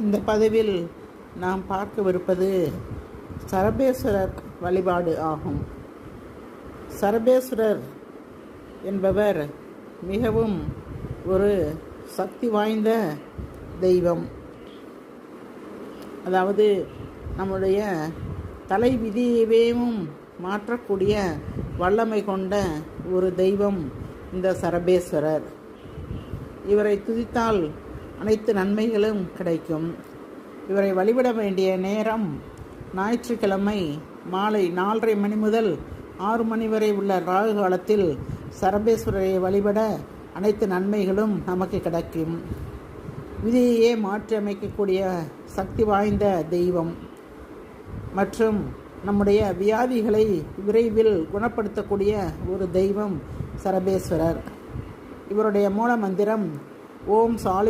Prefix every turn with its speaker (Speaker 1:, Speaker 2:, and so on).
Speaker 1: இந்த பதிவில் நாம் பார்க்கவிருப்பது சரபேஸ்வரர் வழிபாடு ஆகும். சரபேஸ்வரர் என்பவர் மிகவும் ஒரு சக்தி வாய்ந்த தெய்வம். அதாவது நம்முடைய தலை விதியையும் மாற்றக்கூடிய வல்லமை கொண்ட ஒரு தெய்வம் இந்த சரபேஸ்வரர். இவரை துதித்தால் அனைத்து நன்மைகளும் கிடைக்கும். இவரை வழிபட வேண்டிய நேரம் ஞாயிற்றுக்கிழமை மாலை 4:30 மணி முதல் 6 மணி வரை உள்ள ராகு காலத்தில் சரபேஸ்வரரை வழிபட அனைத்து நன்மைகளும் நமக்கு கிடைக்கும். விதியையே மாற்றி அமைக்கக்கூடிய சக்தி வாய்ந்த தெய்வம் மற்றும் நம்முடைய வியாதிகளை விரைவில் குணப்படுத்தக்கூடிய ஒரு தெய்வம் சரபேஸ்வரர். இவருடைய மூல மந்திரம் ஓம் சாலு